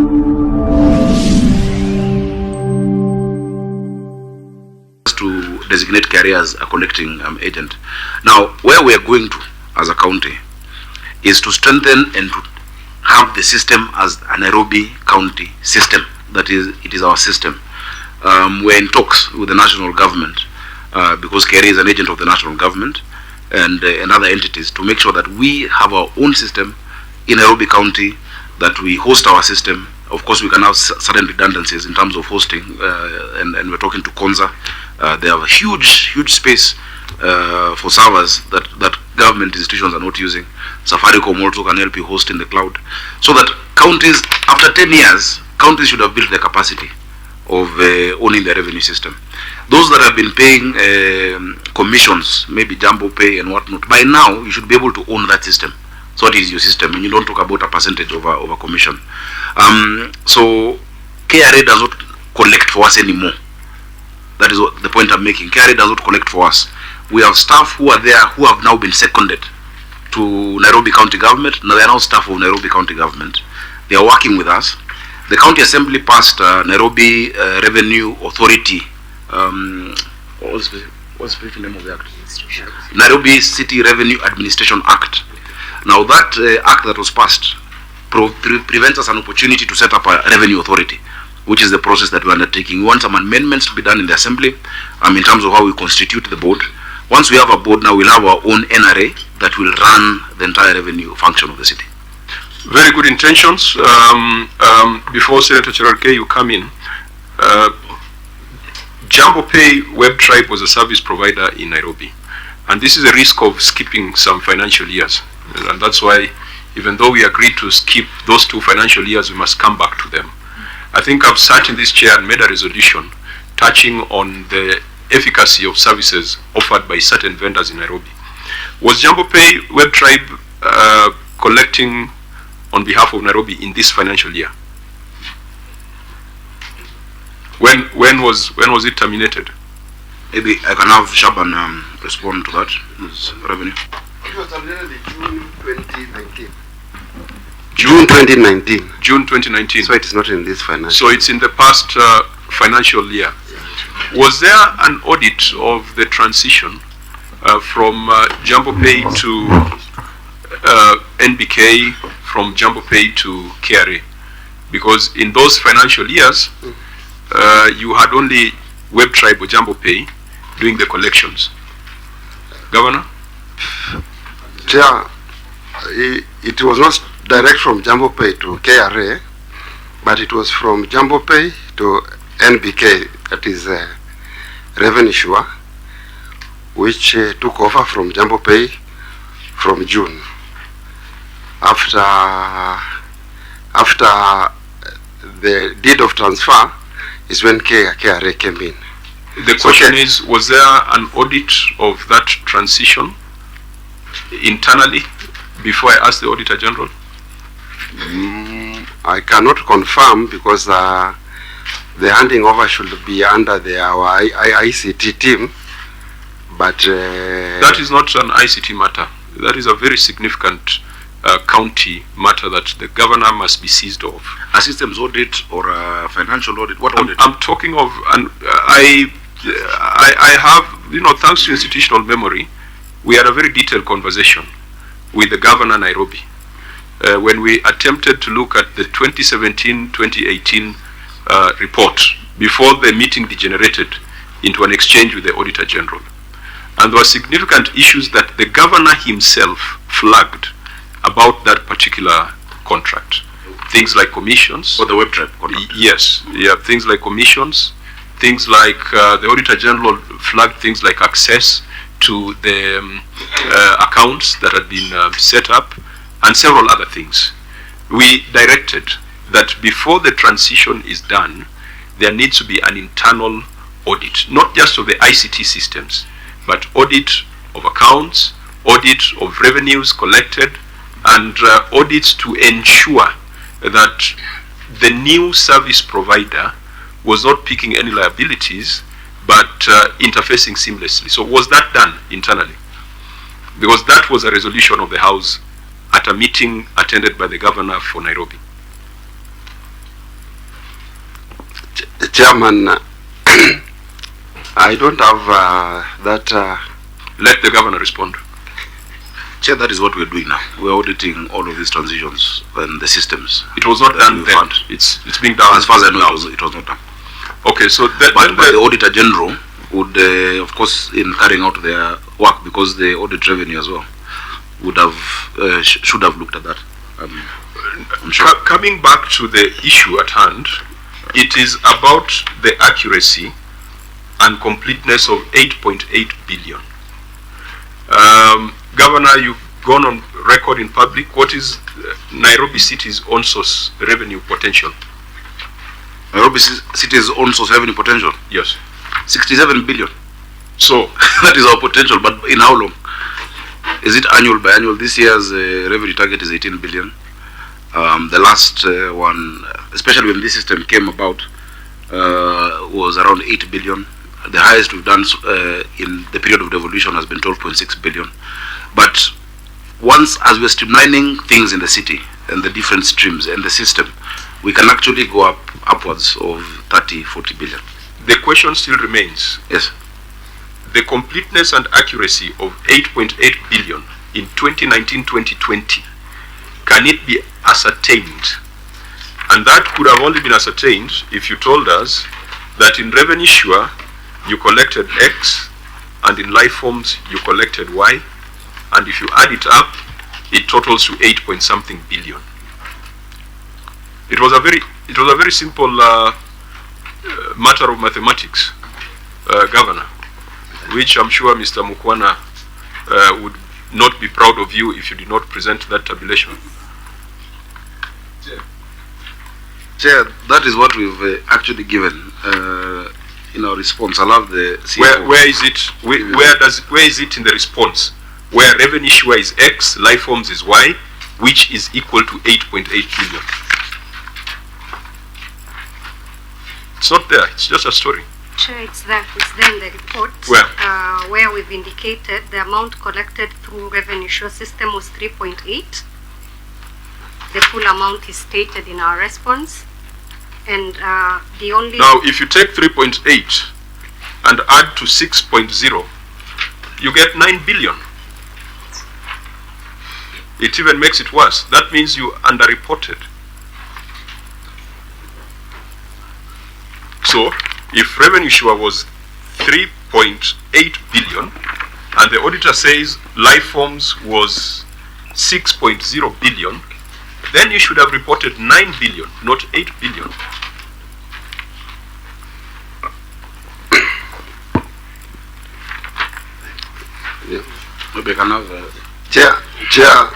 To designate KRA as a collecting agent. Now, where we are going to as a county is to strengthen and to have the system as a Nairobi County system. That is, it is our system. We're in talks with the national government because KRA is an agent of the national government and other entities to make sure that we have our own system in Nairobi County, that we host our system. Of course, we can have certain redundancies in terms of hosting, and we're talking to Konza. They have a huge space for servers that government institutions are not using. Safaricom also can help you host in the cloud. So that counties, after 10 years, counties should have built the capacity of owning the revenue system. Those that have been paying commissions, maybe Jumbo Pay and whatnot, by now you should be able to own that system. So what is your system? And you don't talk about a percentage of a commission. So KRA does not collect for us anymore. That is what the point I'm making. KRA does not collect for us. We have staff who are there who have now been seconded to Nairobi County Government. Now they are now staff of Nairobi County Government. They are working with us. The County Assembly passed Nairobi Revenue Authority. What's the name of the act? Nairobi City Revenue Administration Act. Now that act that was passed prevents us an opportunity to set up a revenue authority, which is the process that we're undertaking. We want some amendments to be done in the assembly in terms of how we constitute the board. Once we have a board, now we'll have our own NRA that will run the entire revenue function of the city. Very good intentions. Before Senator Cherargei, you come in. Jumbo Pay Web Tribe was a service provider in Nairobi. And this is a risk of skipping some financial years. And that's why, even though we agreed to skip those 2 financial years, we must come back to them. I think I've sat in this chair and made a resolution touching on the efficacy of services offered by certain vendors in Nairobi. Was Jumbo Pay Web Tribe collecting on behalf of Nairobi in this financial year? When was it terminated? Maybe I can have Shaban respond to that. Revenue. It was terminated in June 2019. June 2019. June 2019. So it is not in this financial. So it's in the past financial year. Was there an audit of the transition from Jumbo Pay to NBK, from Jumbo Pay to KRA? Because in those financial years, you had only Web Tribe or Jumbo Pay doing the collections. Governor? Yeah, it was not direct from Jumbo Pay to KRA, but it was from Jumbo Pay to NBK, that is Revenue Sure, which took over from Jumbo Pay from June. After the deed of transfer is when KRA came in. The question is, was there an audit of that transition internally before I ask the Auditor General? I cannot confirm because the handing over should be under our ICT team, but that is not an ICT matter. That is a very significant county matter that the governor must be seized of. A systems audit or a financial audit? What audit? I'm talking of, I have, thanks to institutional memory, we had a very detailed conversation with the governor Nairobi when we attempted to look at the 2017-2018 report before the meeting degenerated into an exchange with the Auditor General. And there were significant issues that the governor himself flagged about that particular contract. Things like commissions. For the Web Tribe contract? Yes. Yeah, things like commissions, things like the Auditor General flagged things like access to the accounts that had been set up, and several other things. We directed that before the transition is done, there needs to be an internal audit, not just of the ICT systems, but audit of accounts, audit of revenues collected, and audits to ensure that the new service provider was not picking any liabilities, but interfacing seamlessly. So was that done internally? Because that was a resolution of the House at a meeting attended by the governor for Nairobi. Chairman, I don't have that. Let the governor respond. Chair, that is what we're doing now. We're auditing all of these transitions and the systems. It was not done then. It's being done. As far as I know, it was not done. Okay, so but the Auditor General would, of course, in carrying out their work, because the audit revenue as well would have should have looked at that. I'm sure. Coming back to the issue at hand, it is about the accuracy and completeness of 8.8 billion. Governor, you've gone on record in public. What is Nairobi City's own source revenue potential? Nairobi City's own source revenue potential? Yes. 67 billion. So that is our potential, but in how long? Is it annual by annual? This year's revenue target is 18 billion. The last one, especially when this system came about, was around 8 billion. The highest we've done in the period of devolution has been 12.6 billion. But once, as we're streamlining things in the city and the different streams and the system, we can actually go upwards of 30, 40 billion. The question still remains. Yes. The completeness and accuracy of 8.8 billion in 2019-2020, can it be ascertained? And that could have only been ascertained if you told us that in revenue sure you collected X and in life forms you collected Y, and if you add it up, it totals to 8-point-something billion. It was a very simple matter of mathematics, Governor, which I'm sure Mr. Mukwana would not be proud of you if you did not present that tabulation. Chair, that is what we've actually given in our response. I love the CFO. Where is it? Where is it in the response? Where revenue share is X, life forms is Y, which is equal to 8.8 billion. It's not there. It's just a story. Sure, it's there. It's there in the report. Where? Where we've indicated the amount collected through revenue share system was 3.8. The full amount is stated in our response, and the only. Now, if you take 3.8 and add to 6.0, you get 9 billion. It even makes it worse. That means you underreported. So, if revenue share was 3.8 billion, and the auditor says life forms was 6.0 billion, then you should have reported 9 billion, not 8 billion. Yeah. Maybe I can have Chair.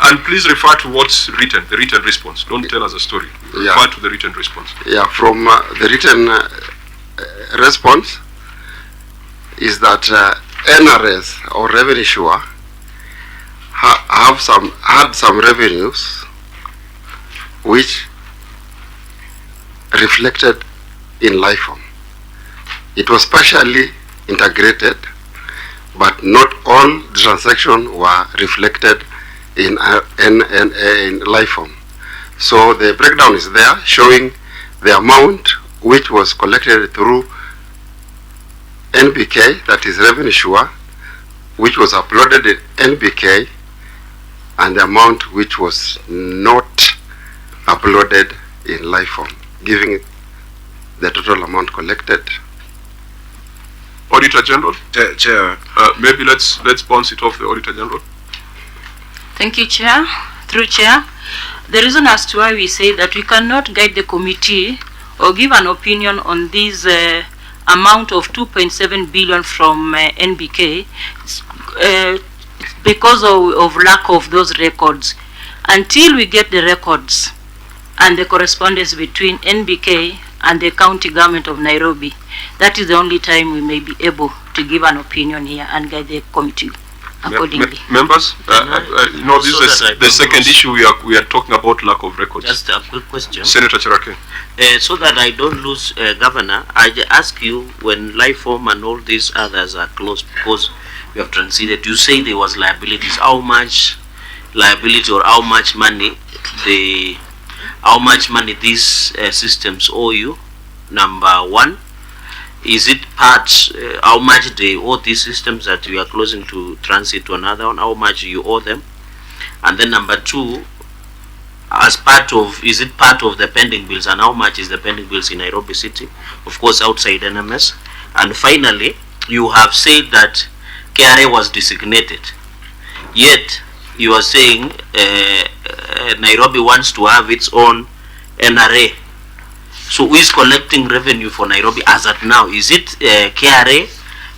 And please refer to what's written, the written response. Don't tell us a story. Yeah. Refer to the written response. Yeah, from the written response is that NRS or revenue share had some revenues which reflected in life form. It was partially integrated, but not all transactions were reflected in life form. So the breakdown is there showing the amount which was collected through NBK, that is revenue share, which was uploaded in NBK, and the amount which was not uploaded in life form, giving it the total amount collected. Auditor General? Chair. Maybe let's bounce it off the Auditor General. Thank you, Chair. Through Chair, the reason as to why we say that we cannot guide the committee or give an opinion on this amount of 2.7 billion from NBK because of lack of those records. Until we get the records and the correspondence between NBK and the county government of Nairobi, that is the only time we may be able to give an opinion here and guide the committee accordingly. Members, this is the second issue we are talking about, lack of records. Just a quick question. Senator Cherake. So that I don't lose, Governor, I ask you, when life form and all these others are closed because we have transited, you say there was liabilities. How much liability or how much money the how much money these systems owe you? Number one, is it part, how much they owe these systems that you are closing to transit to another one, how much you owe them? And then number two, as part of, is it part of the pending bills, and how much is the pending bills in Nairobi City, of course outside NMS? And finally, you have said that KRA was designated, yet you are saying Nairobi wants to have its own NRA. So who is collecting revenue for Nairobi as at now? Is it KRA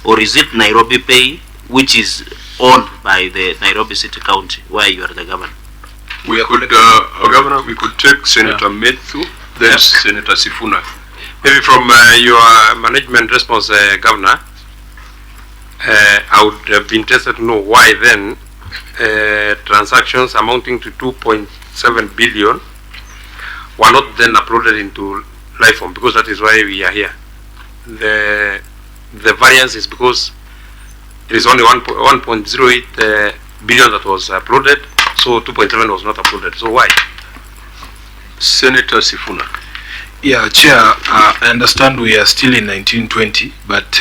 or is it Nairobi Pay, which is owned by the Nairobi City County, where you are the governor? We could, Governor, we could take Senator Methu, then Senator Sifuna. Maybe from your management response, Governor, I would have been interested to know why then transactions amounting to 2.7 billion were not then uploaded into LifeForm, because that is why we are here. The variance is because it is only 1.08 billion that was uploaded, so 2.7 was not uploaded. So why? Senator Sifuna. Yeah, Chair, I understand we are still in 1920, but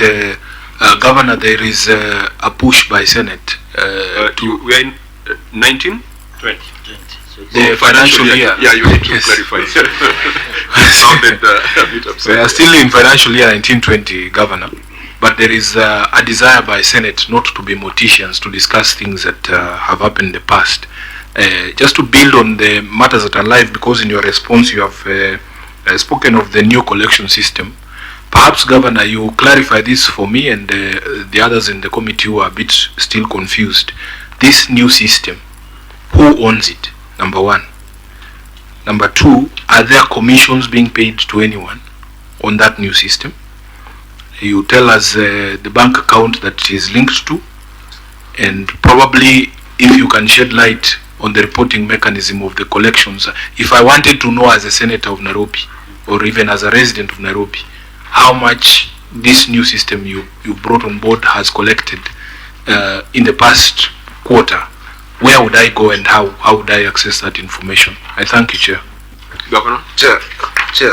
Governor, there is a push by Senate we are in 1920. The financial year. Yeah, you need to clarify. Sounded a bit upset. We are still in financial year 1920, Governor, but there is a desire by Senate not to be morticians to discuss things that have happened in the past. Just to build on the matters that are live, because in your response you have spoken of the new collection system. Perhaps, Governor, you clarify this for me and the others in the committee who are a bit still confused. This new system, who owns it? Number one. Number two, are there commissions being paid to anyone on that new system? You tell us the bank account that is linked to, and probably if you can shed light on the reporting mechanism of the collections. If I wanted to know as a senator of Nairobi, or even as a resident of Nairobi, how much this new system you brought on board has collected in the past quarter, where would I go and how would I access that information? I thank you, Chair. Governor? Chair,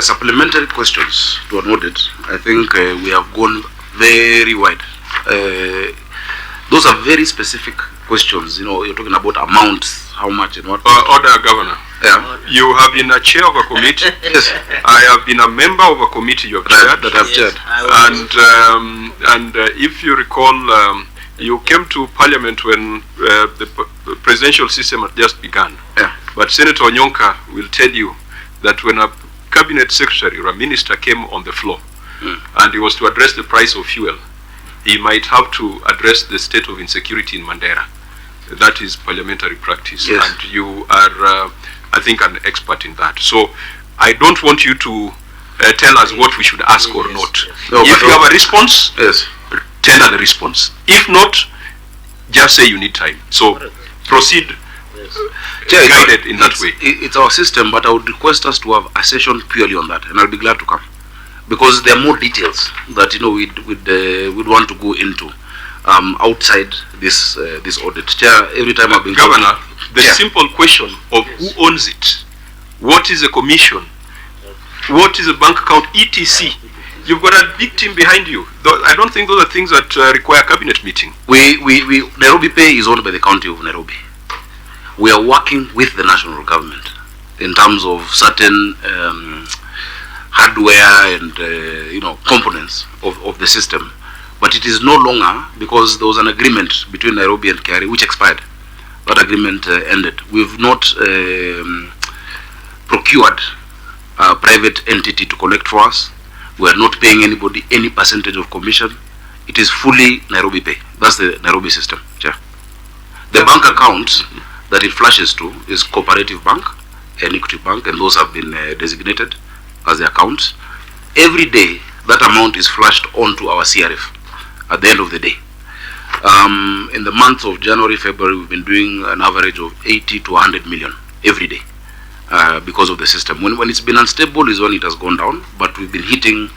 supplementary questions to an audit. I think we have gone very wide. Those are very specific questions. You know, you're talking about amounts, how much and what. Order, Governor. Yeah. You have been a chair of a committee. Yes. I have been a member of a committee you have chaired. That I've chaired. And if you recall, you came to Parliament when the presidential system had just begun. Yeah. But Senator Onyonka will tell you that when a cabinet secretary or a minister came on the floor and he was to address the price of fuel, he might have to address the state of insecurity in Mandera. That is parliamentary practice. Yes. And you are, I think, an expert in that. So I don't want you to tell us what we should ask or not. No, if you have a response, Yes. tell us the response. If not, just say you need time. So proceed Chair, guided in that way. It's our system, but I would request us to have a session purely on that, and I'll be glad to come, because there are more details that we'd want to go into outside this this audit. Chair, every time I've been Governor, the Yeah. simple question of who owns it, what is a commission, what is a bank account, etc. You've got a big team behind you. I don't think those are things that require cabinet meeting. Nairobi Pay is owned by the county of Nairobi. We are working with the national government in terms of certain hardware and components of the system, but it is no longer, because there was an agreement between Nairobi and KRA which expired. That agreement ended. We've not procured a private entity to collect for us. We are not paying anybody any percentage of commission. It is fully Nairobi Pay. That's the Nairobi system, Chair. The bank account that it flashes to is Cooperative Bank and Equity Bank, and those have been designated as the accounts. Every day, that amount is flashed onto our CRF at the end of the day. In the months of January, February, we've been doing an average of 80 to 100 million every day because of the system. When it's been unstable is when it has gone down, but we've been hitting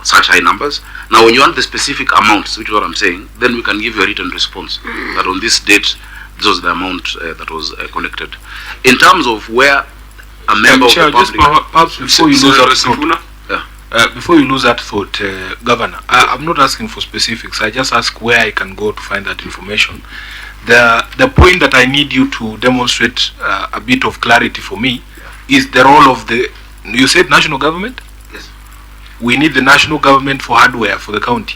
such high numbers. Now, when you want the specific amounts, which is what I'm saying, then we can give you a written response that on this date, this was the amount that was collected. In terms of where a member Chair, of the just public. perhaps before you lose that thought, Yeah. before you lose that thought, Governor, I'm not asking for specifics. I just ask where I can go to find that information. The point that I need you to demonstrate a bit of clarity for me is the role of the, you said national government? Yes. We need the national government for hardware for the county.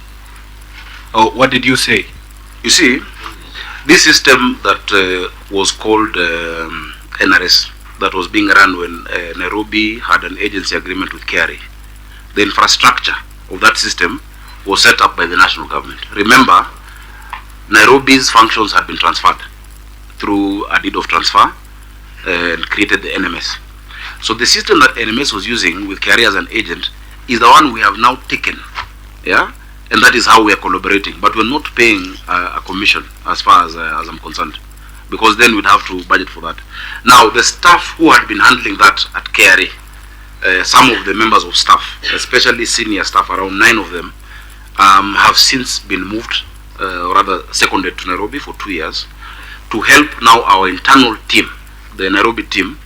Or what did you say? You see, this system that was called NRS, that was being run when Nairobi had an agency agreement with KRA, the infrastructure of that system was set up by the national government. Remember, Nairobi's functions had been transferred through a deed of transfer and created the NMS. So the system that NMS was using with KRA as an agent is the one we have now taken, yeah, and that is how we are collaborating. But we're not paying a commission as far as I'm concerned, because then we'd have to budget for that. Now, the staff who had been handling that at KRA, some of the members of staff, especially senior staff, around 9 of them, have since been moved, or rather seconded to Nairobi for 2 years, to help now our internal team, the Nairobi team,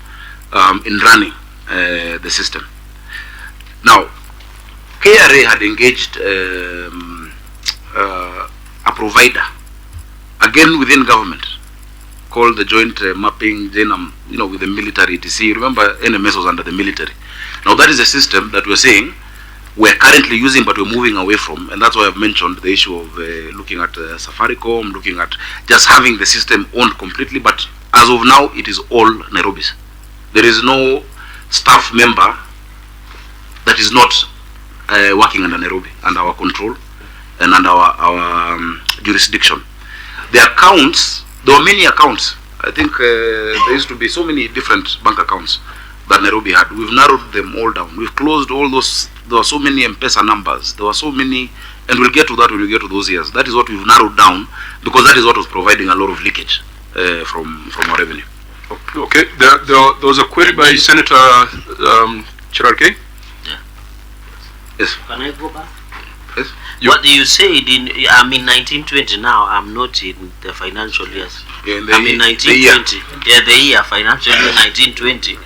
in running the system. Now, KRA had engaged a provider, again within government, called the Joint Mapping, with the military etc. Remember, NMS was under the military. Now that is a system that we're saying we're currently using, but we're moving away from, and that's why I've mentioned the issue of looking at Safaricom, looking at just having the system owned completely. But as of now, it is all Nairobi's. There is no staff member that is not working under Nairobi, under our control and under our jurisdiction. The accounts, there were many accounts. I think there used to be so many different bank accounts that Nairobi had. We've narrowed them all down. We've closed all those. There were so many M-Pesa numbers. There were so many, and we'll get to that when we get to those years. That is what we've narrowed down, because that is what was providing a lot of leakage from our revenue. Okay, there was a query by Senator Chirarke. Yes. Can I go back? Yes. What you said I'm in 1920 now. I'm not in the financial years. Yeah, I'm in 1920. The year financial year 1920.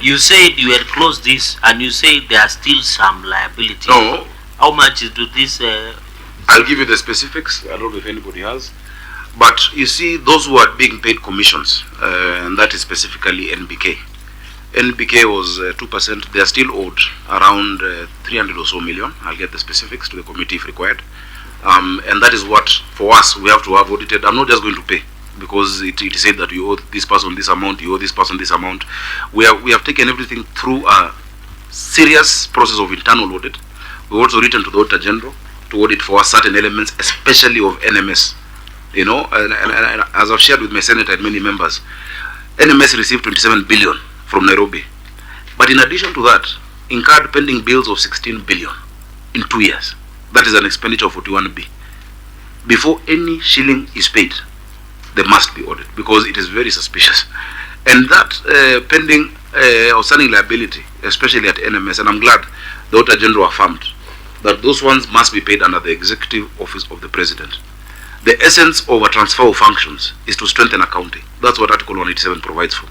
You said you had closed this, and you said there are still some liabilities. No. How much do this? I'll give you the specifics. I don't know if anybody has. But you see, those who are being paid commissions, and that is specifically NBK. NBK was 2%. They are still owed around 300 or so million. I'll get the specifics to the committee if required. And that is what, for us, we have to have audited. I'm not just going to pay, because it is said that you owe this person this amount, you owe this person this amount. We have taken everything through a serious process of internal audit. We've also written to the Auditor General to audit for us certain elements, especially of NMS. You know, and as I've shared with my Senator and many members, NMS received 27 billion from Nairobi. But in addition to that, incurred pending bills of 16 billion in 2 years. That is an expenditure of 41B. Before any shilling is paid, they must be audited, because it is very suspicious. And that pending outstanding liability, especially at NMS, and I'm glad the Auditor General affirmed that those ones must be paid under the Executive Office of the President. The essence of a transfer of functions is to strengthen accounting. That's what Article 187 provides for.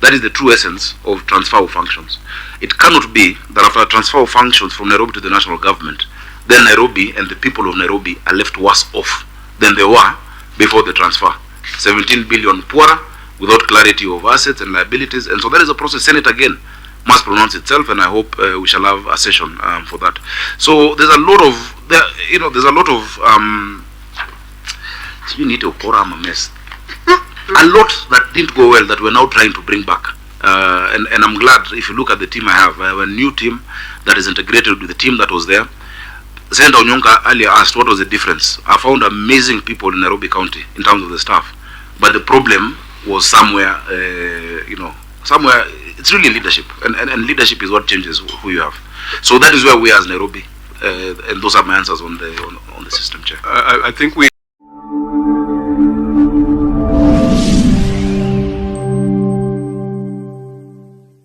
That is the true essence of transfer of functions. It cannot be that after a transfer of functions from Nairobi to the national government, then Nairobi and the people of Nairobi are left worse off than they were before the transfer. 17 billion poorer, without clarity of assets and liabilities. And so that is a process Senate again must pronounce itself, and I hope we shall have a session for that. So there's a lot of, you need to pour a mess. A lot that didn't go well that we're now trying to bring back. And I'm glad, if you look at the team I have a new team that is integrated with the team that was there. Senator Onyonka earlier asked what was the difference. I found amazing people in Nairobi County in terms of the staff. But the problem was somewhere, somewhere, it's really leadership. And leadership is what changes who you have. So that is where we are as Nairobi. And those are my answers on the system, Chair. I think we